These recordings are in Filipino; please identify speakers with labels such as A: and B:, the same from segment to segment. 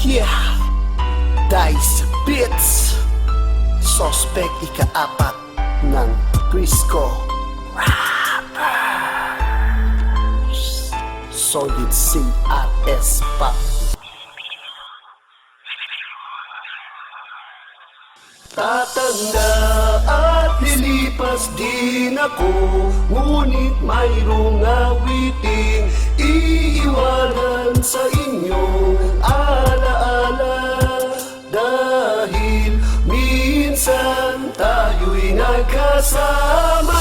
A: Yeah, Dice Beats, Suspect ika-4 ng Crisco Rappers, Solid CRS pa. Tatanda at lilipas din ako, ngunit mayroong awiting iiwanan sa inyong alaala. Dahil minsan tayo'y nagkasama,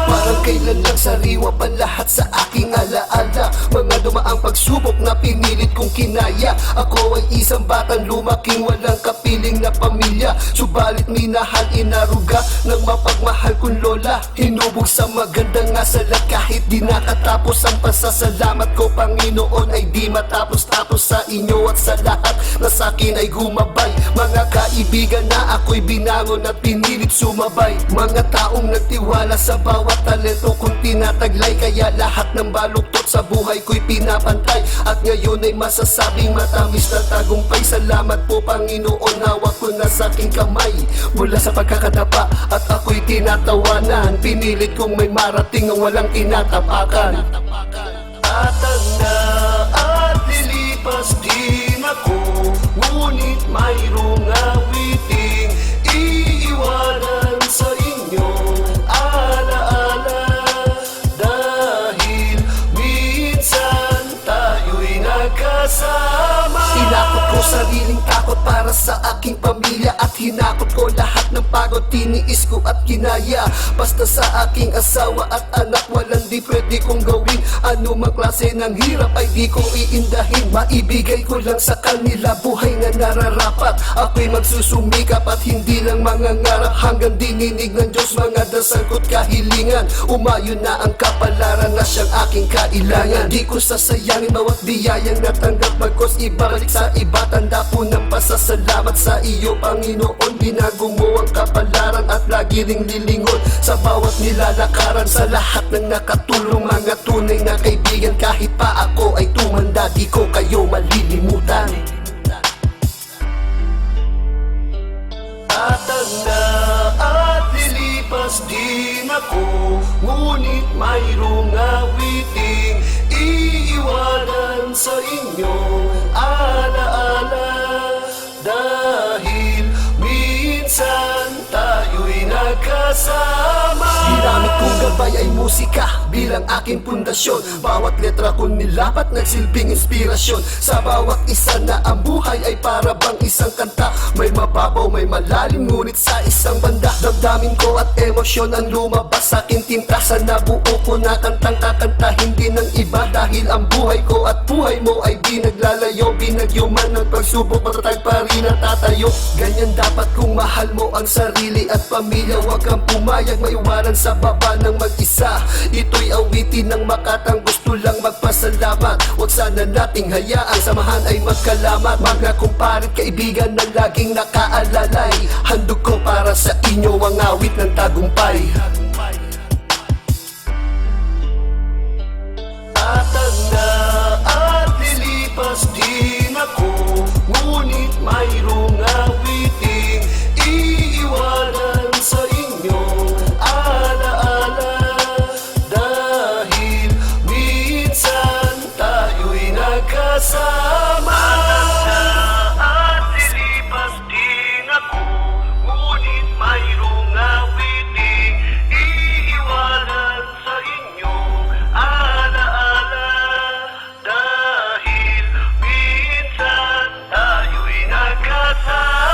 A: parang kailan lang sariwa pa lahat sa aking alaala. Mga dumaang pagsubok na pinilit kong kinaya. Ako ay isang batang lumaking walang kapiling na pamilya, subalit minahal inaruga ng mapagmahal kong lola. Hinubog sa magandang asalat kahit di nakatapos ang pasasalamat ko, Panginoon, ay di matapos-tapos sa inyo at sa lahat na sa'kin ay gumabay. Mga kaibigan na ako'y binangon at pinilit sumabay, mga taong nagtiwala sa bawat talento kong tinataglay. Kaya lahat ng baluktot sa buhay ko'y pinapantay, at ngayon ay masasabing matamis na tagumpay. Salamat po, Panginoon, hawak ko na sa'king kamay mula sa pagkakadapa at ako'y tinatawanan. Pinilit kong may marating ang walang tinatapakan. Tatanda at lilipas din ako, ngunit mayroong awiting iiwanan sa inyong alaala. Dahil minsan tayo'y nagkasama. Tinakot ko sariling takot para sa aking pamilya, at hinakot ko lahat ng pagod, tiniis ko at kinaya. Basta sa aking asawa at anak, walang di pwede kong gawin. Ano mang klase ng hirap ay di ko iindahin. Maibigay ko lang sa kanila buhay na nararapat. Ako'y magsusumikap at hindi lang mangangarap, hanggang dininig ng Diyos mga dasal ko't kahilingan. Umayon na ang kapalaran na siyang aking kailangan. Di ko sasayangin bawat biyayang natanggap, bagkos ibalik sa iba. Tanda po ng pasasalamat sa iyo, Panginoon. Binago mo ang kapalaran at lagi ring lilingon sa bawat nilalakaran. Sa lahat ng nakatulong, mga tunay na kaibigan, kahit pa ako ay tumanda, di ko kayo malilimutan. Tatanda at lilipas din ako, ngunit mayroong awiting iiwanan sa inyong alaala. Dahil minsan tayo'y nagkasama. Ginamit kong gabay ay musika bilang aking pundasyon. Bawat letra ko nilapat nagsilbing inspirasyon. Sa bawat isa na ang buhay ay para bang isang kanta. May mababaw, may malalim, ngunit sa isang banda. Damdamin ko at emosyon ang lumabas sa aking tinta. Sa nabuo ko na kantang kakanta, hindi ng iba. Dahil ang buhay ko at buhay mo ay di naglalayo. Binagyo man ng pagsubok, matatag pa rin natatayo. Ganyan dapat kung mahal mo ang sarili at pamilya. Huwag kang pumayag maiwanan sa baba ng mag-isa. Ito'y awitin ng makatang gusto lang magpasalamat. Huwag sana nating hayaan samahan ay magkalamat. Mga kumparit, kaibigan na laging nakaalalay, handog ko para sa inyo ang awit ng tagumpay. Tatanda at lilipas din ako, ngunit mayroong awiting iiwanan sa inyong alaala. Dahil minsan tayo'y nagkasama. Tatanda at lilipas din ako, ngunit mayroong awiting iiwanan sa inyong alaala. Dahil minsan tayo'y nagkasama.